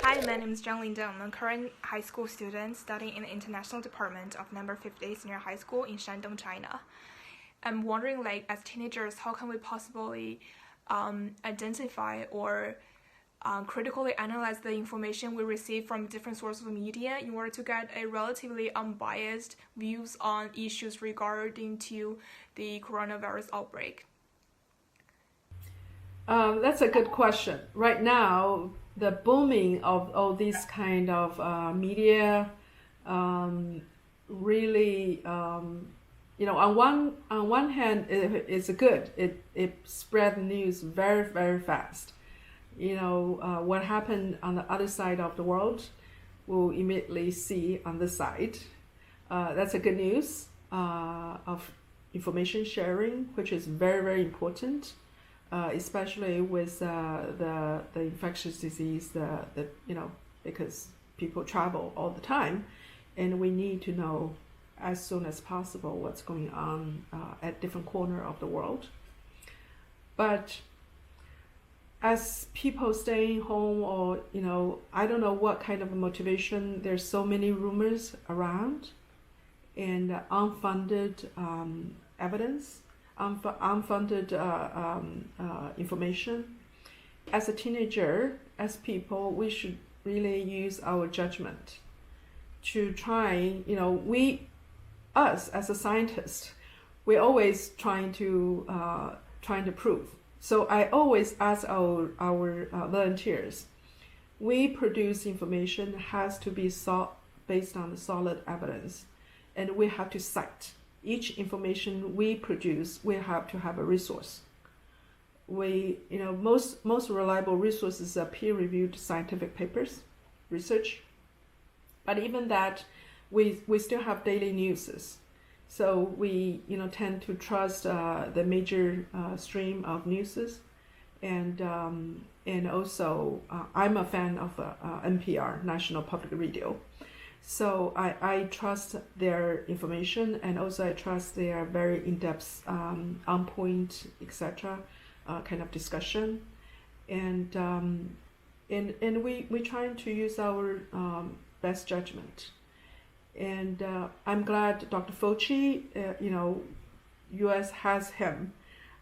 Hi, my name is Zhang Lingdeng. I'm a current high school student studying in the International Department of number 50 Senior High School in Shandong, China. I'm wondering, as teenagers, how can we possibly identify or critically analyze the information we receive from different sources of media in order to get a relatively unbiased views on issues regarding to the coronavirus outbreak? That's a good question. Right now, the booming of all these kind of media really, on one hand, it's good. It spread news very, very fast. What happened on the other side of the world, we'll immediately see on this side. That's a good news of information sharing, which is very, very important. Especially with the infectious disease, because people travel all the time, and we need to know as soon as possible what's going on at different corner of the world. But as people staying home, or I don't know what kind of motivation. There's so many rumors around, and unfunded evidence. Unfunded information. As a teenager, as people, we should really use our judgment to try. Us as a scientist, we're always trying to prove. So I always ask our volunteers. We produce information has to be based on solid evidence, and we have to cite. Each information we produce, we have to have a resource. Most reliable resources are peer-reviewed scientific papers, research. But even that, we still have daily newses. So we tend to trust the major stream of newses, and also I'm a fan of NPR, National Public Radio. So I trust their information, and also I trust their very in-depth, on-point, etc. Kind of discussion, and we trying to use our best judgment. And I'm glad Dr. Fauci, U.S. has him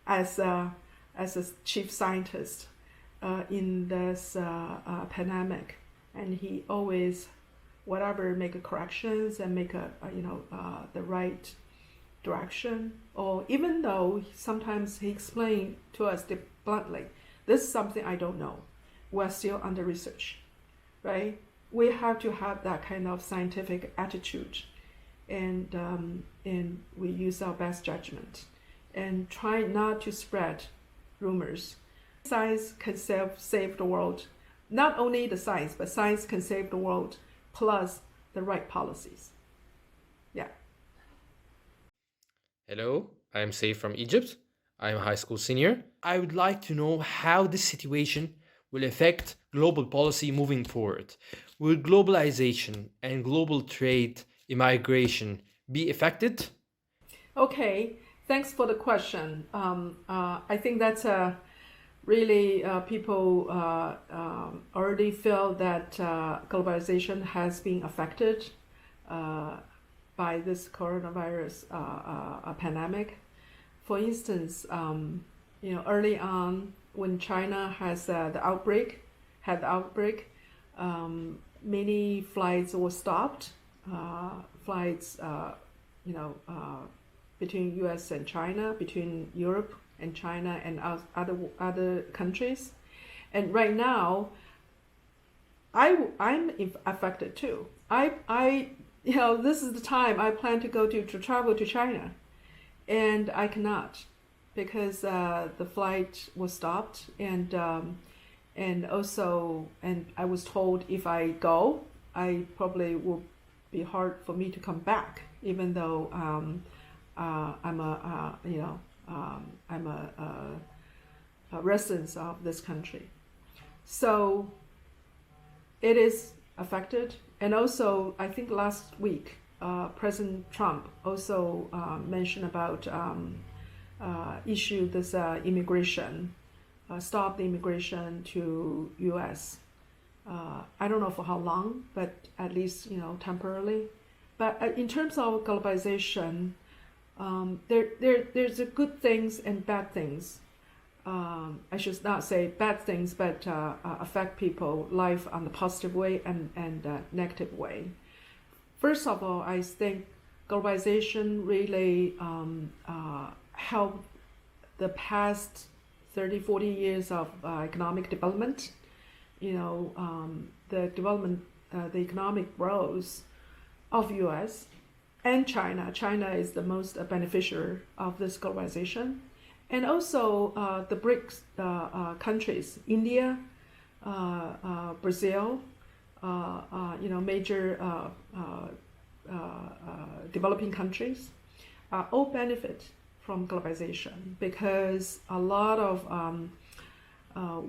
as a chief scientist in this pandemic, and he always make corrections and make the right direction. Or even though sometimes he explained to us bluntly, this is something I don't know. We're still under research, right? We have to have that kind of scientific attitude, and we use our best judgment and try not to spread rumors. Science can save the world. Not only the science, but science can save the world, plus the right policies. Yeah. Hello, I'm Saif from Egypt. I'm a high school senior. I would like to know how this situation will affect global policy moving forward. Will globalization and global trade, immigration be affected? Okay, thanks for the question. I think that's really people already feel that globalization has been affected by this coronavirus pandemic. For instance, early on when China has had the outbreak, many flights were stopped. Flights, between U.S. and China, between Europe and China and other countries, and right now, I'm affected too. This is the time I plan to go to travel to China, and I cannot because the flight was stopped, and also I was told if I go, I probably will be hard for me to come back, even though I'm a resident of this country. So it is affected. And also, I think last week, President Trump also mentioned about issue this immigration, stop the immigration to U.S. I don't know for how long, but at least temporarily. But in terms of globalization, there's a good things and bad things. I should not say bad things, but affect people life on the positive way and negative way. First of all, I think globalization really helped the past 30, 40 years of economic development. The development, the economic growth of U.S. and China. China is the most beneficiary of this globalization. And also the BRICS countries, India, Brazil, major developing countries, all benefit from globalization because a lot of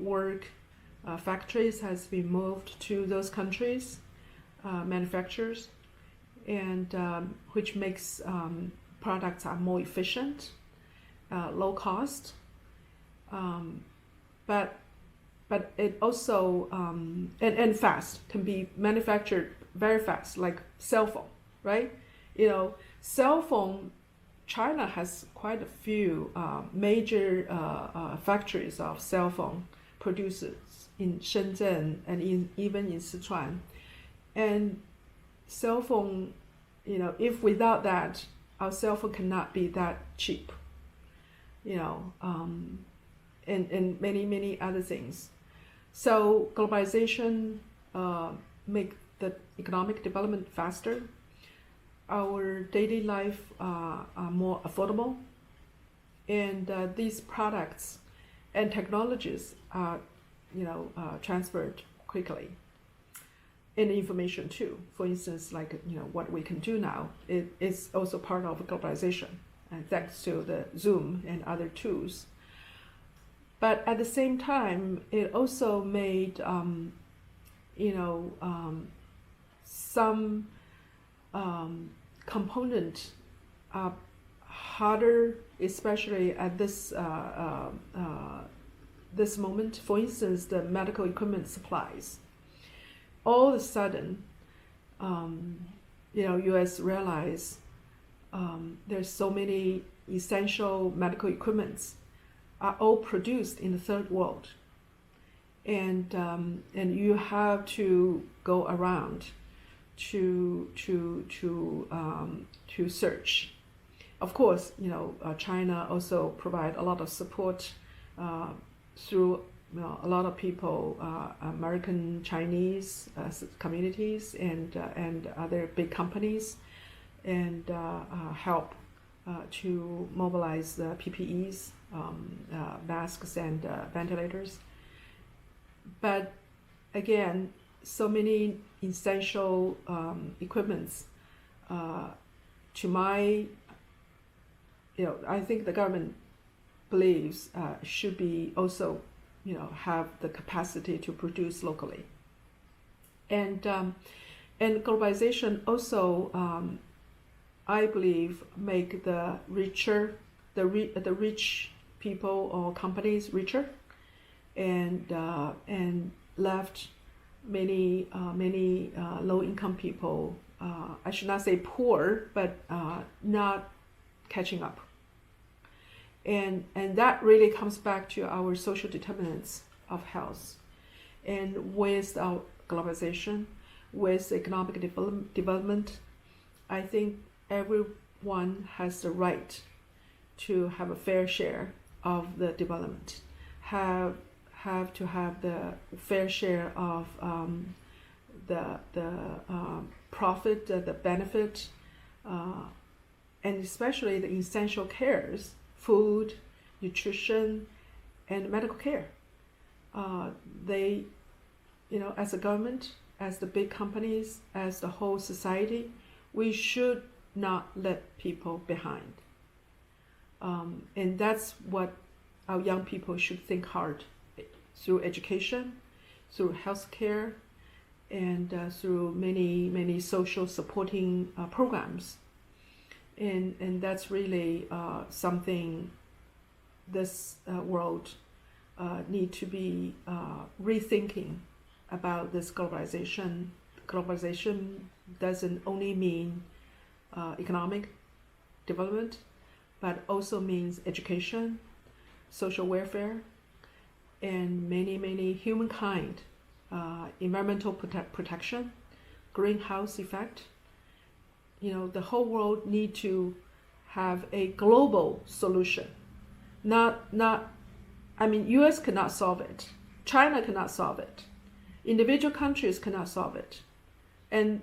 work factories has been moved to those countries, manufacturers, and which makes products are more efficient, low cost, but it also and fast, can be manufactured very fast, like cell phone, right? Cell phone. China has quite a few major factories of cell phone producers in Shenzhen and even in Sichuan, and cell phone, if without that, our cell phone cannot be that cheap, and many other things. So globalization make the economic development faster. Our daily life are more affordable, and these products and technologies are, transferred quickly. And information too. For instance, like what we can do now, it is also part of globalization, and thanks to the Zoom and other tools. But at the same time, it also made some component harder, especially at this this moment. For instance, the medical equipment supplies. All of a sudden, U.S. realize there's so many essential medical equipments are all produced in the third world, and you have to go around to search. Of course, China also provide a lot of support through a lot of people, American Chinese communities and other big companies, and help to mobilize the PPEs, masks and ventilators. But again, so many essential equipments. To my, I think the government believes should be also, have the capacity to produce locally. And globalization also, I believe, make the richer, the rich people or companies richer, and left many low-income people. I should not say poor, but not catching up. And that really comes back to our social determinants of health. And with our globalization, with economic development, I think everyone has the right to have a fair share of the development, have to have the fair share of the profit, the benefit, and especially the essential cares, food, nutrition, and medical care. They, as a government, as the big companies, as the whole society, we should not let people behind. And that's what our young people should think hard through education, through healthcare, and through many social supporting programs. And that's really something this world need to be rethinking about this globalization. Globalization doesn't only mean economic development, but also means education, social welfare, and many humankind, environmental protection, greenhouse effect. The whole world need to have a global solution. U.S. cannot solve it. China cannot solve it. Individual countries cannot solve it. And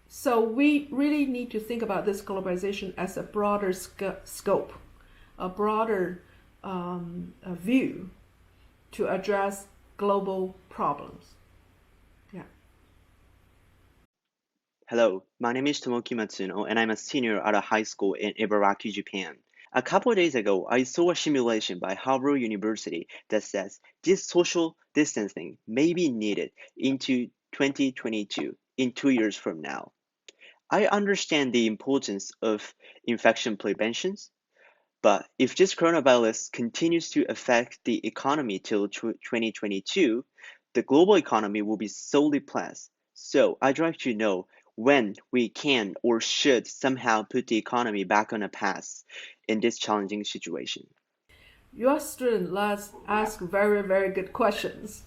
so we really need to think about this globalization as a broader scope, a broader view to address global problems. Yeah. Hello, my name is Tomoki Matsuno, and I'm a senior at a high school in Ibaraki, Japan. A couple of days ago, I saw a simulation by Harvard University that says this social distancing may be needed into 2022, in 2 years from now. I understand the importance of infection prevention, but if this coronavirus continues to affect the economy till 2022, the global economy will be so depressed. So I'd like to know when we can or should somehow put the economy back on a path in this challenging situation. Your student ask very, very good questions.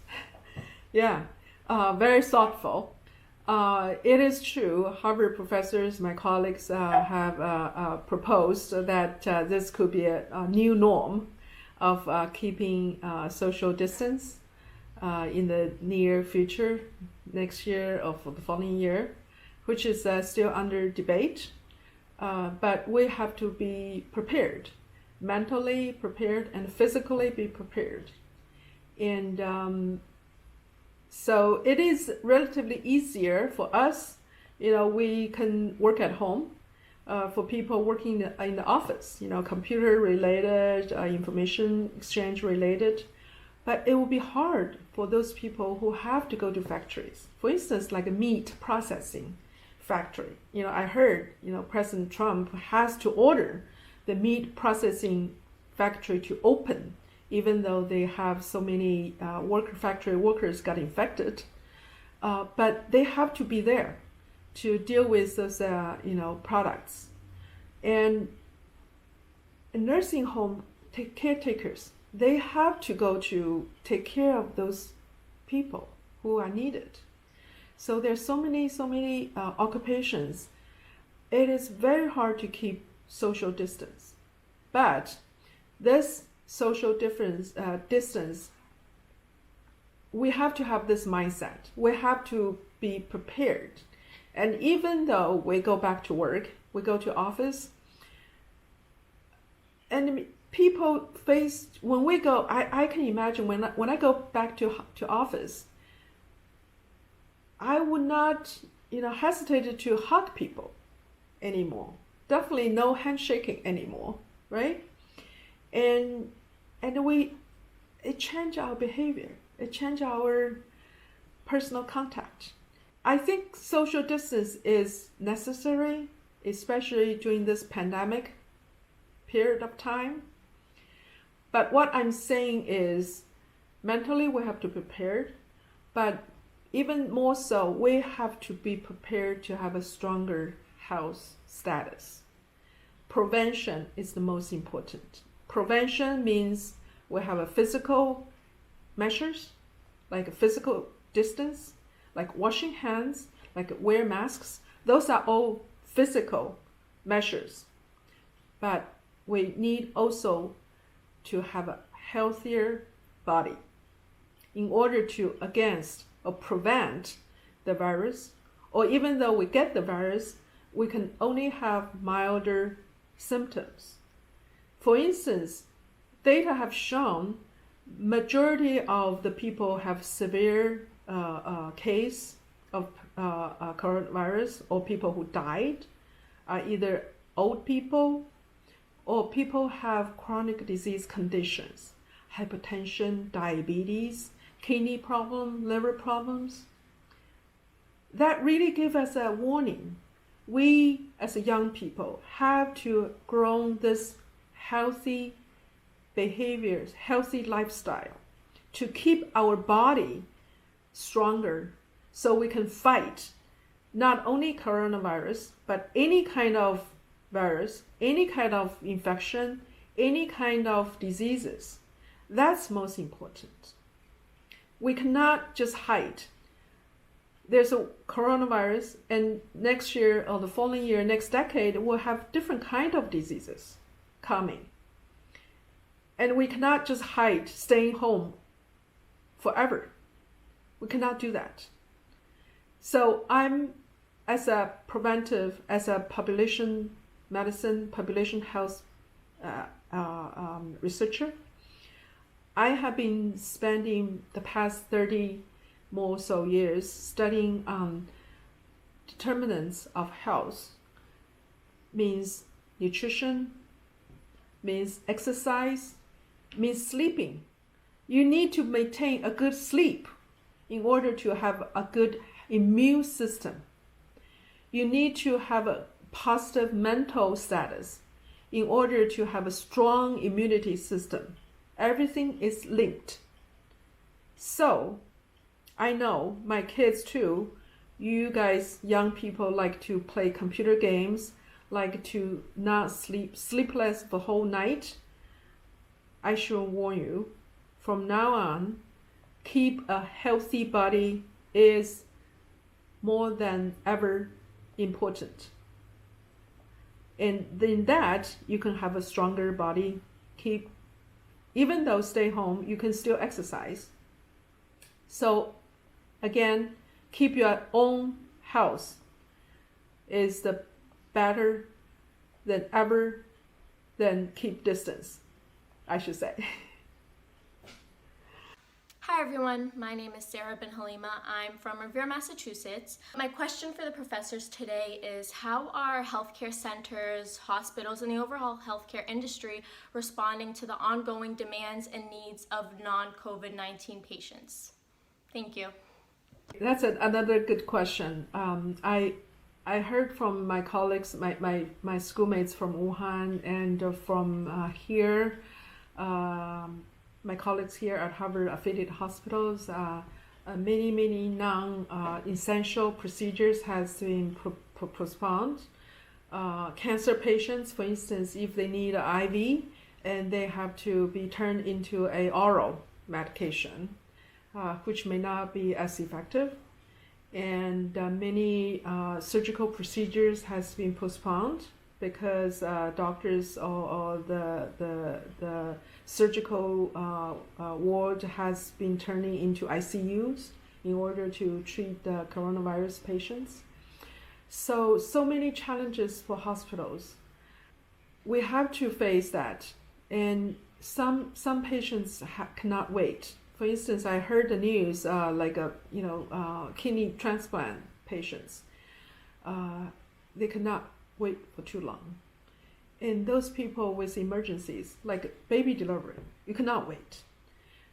Yeah, very thoughtful. It is true, Harvard professors, my colleagues, have proposed that this could be a new norm of keeping social distance in the near future, next year or for the following year, which is still under debate. But we have to be prepared, mentally prepared and physically be prepared. And so it is relatively easier for us. We can work at home. For people working in the office, computer related, information exchange related. But it will be hard for those people who have to go to factories. For instance, like a meat processing factory. I heard, President Trump has to order the meat processing factory to open, even though they have so many factory workers got infected. But they have to be there to deal with those, products. And nursing home caretakers, they have to go to take care of those people who are needed. So there's so many occupations. It is very hard to keep social distance. But this social distance, we have to have this mindset. We have to be prepared. And even though we go back to work, we go to office, and people face, when we go, I can imagine when I go back to office, I would not, hesitate to hug people anymore. Definitely no handshaking anymore, right? And it changed our behavior. It changed our personal contact. I think social distance is necessary, especially during this pandemic period of time. But what I'm saying is, mentally we have to prepare, but even more so, we have to be prepared to have a stronger health status. Prevention is the most important. Prevention means we have a physical measures, like a physical distance, like washing hands, like wear masks. Those are all physical measures. But we need also to have a healthier body in order to against or prevent the virus, or even though we get the virus, we can only have milder symptoms. For instance, data have shown majority of the people have severe case of coronavirus, or people who died are either old people or people have chronic disease conditions, hypertension, diabetes, kidney problem, liver problems. That really gives us a warning. We, as a young people, have to grow this healthy behaviors, healthy lifestyle to keep our body stronger so we can fight not only coronavirus, but any kind of virus, any kind of infection, any kind of diseases. That's most important. We cannot just hide. There's a coronavirus, and next year or the following year, next decade, we'll have different kind of diseases coming. And we cannot just hide, staying home forever. We cannot do that. So I'm, as a preventive, as a population medicine, population health researcher, I have been spending the past 30 more so years studying determinants of health. Means nutrition, means exercise, means sleeping. You need to maintain a good sleep in order to have a good immune system. You need to have a positive mental status in order to have a strong immunity system. Everything is linked. So I know my kids too, you guys, young people, like to play computer games, like to not sleepless the whole night. I should warn you, from now on, keep a healthy body is more than ever important. And in that, you can have a stronger body. Even though stay home, you can still exercise. So again, keep your own health is the better than ever than keep distance, I should say. Hi everyone, my name is Sarah Ben Halima. I'm from Revere, Massachusetts. My question for the professors today is, how are healthcare centers, hospitals, and the overall healthcare industry responding to the ongoing demands and needs of non-COVID-19 patients? Thank you. That's another good question. I heard from my colleagues, my schoolmates from Wuhan and from here, my colleagues here at Harvard affiliated hospitals, many non-essential procedures has been postponed. Cancer patients, for instance, if they need an IV and they have to be turned into an oral medication, which may not be as effective. And many surgical procedures has been postponed because doctors or the surgical ward has been turning into ICUs in order to treat the coronavirus patients. So many challenges for hospitals. We have to face that, and some patients cannot wait. For instance, I heard the news kidney transplant patients. They cannot wait for too long. And those people with emergencies, like baby delivery, you cannot wait.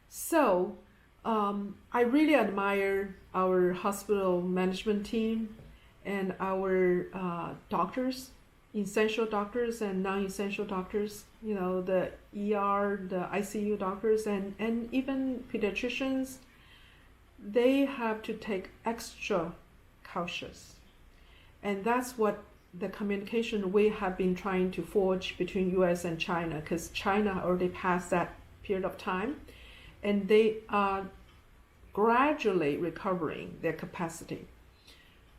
So I really admire our hospital management team and our doctors, essential doctors and non-essential doctors, the ER, the ICU doctors, and even pediatricians. They have to take extra cautious. And that's what the communication we have been trying to forge between US and China, because China already passed that period of time, and they are gradually recovering their capacity.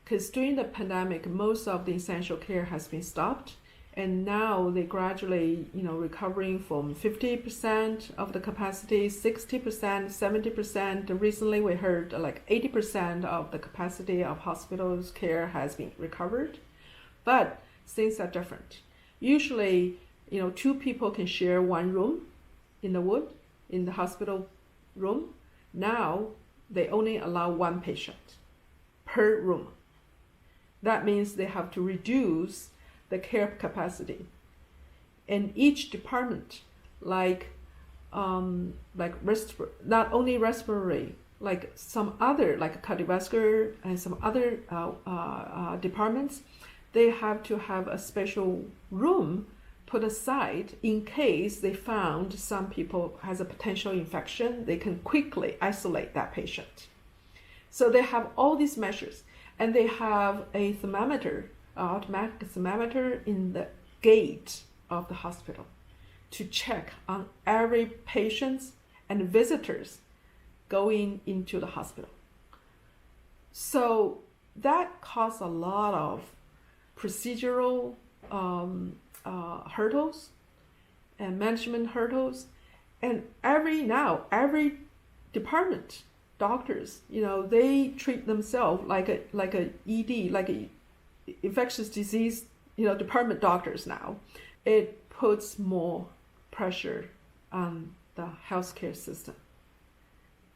Because during the pandemic, most of the essential care has been stopped, and now they gradually, recovering from 50% of the capacity, 60%, 70%. Recently, we heard like 80% of the capacity of hospitals care has been recovered. But things are different. Usually, 2 people can share one room in the hospital room. Now, they only allow 1 patient per room. That means they have to reduce the care capacity. And each department, not only respiratory, like some other, like cardiovascular and some other departments, they have to have a special room put aside in case they found some people has a potential infection. They can quickly isolate that patient. So they have all these measures, and they have a thermometer, automatic thermometer in the gate of the hospital to check on every patient and visitors going into the hospital. So that caused a lot of procedural hurdles and management hurdles. And every department, doctors, they treat themselves like a ED, like a infectious disease, department doctors now. It puts more pressure on the healthcare system.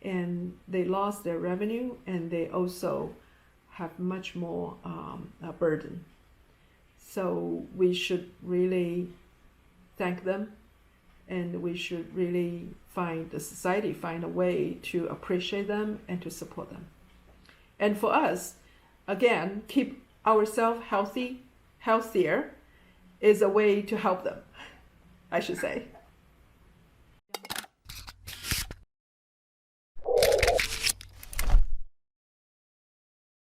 And they lost their revenue, and they also have much more burden. So we should really thank them, and we should really find a way to appreciate them and to support them. And for us, again, keep ourselves healthier is a way to help them, I should say.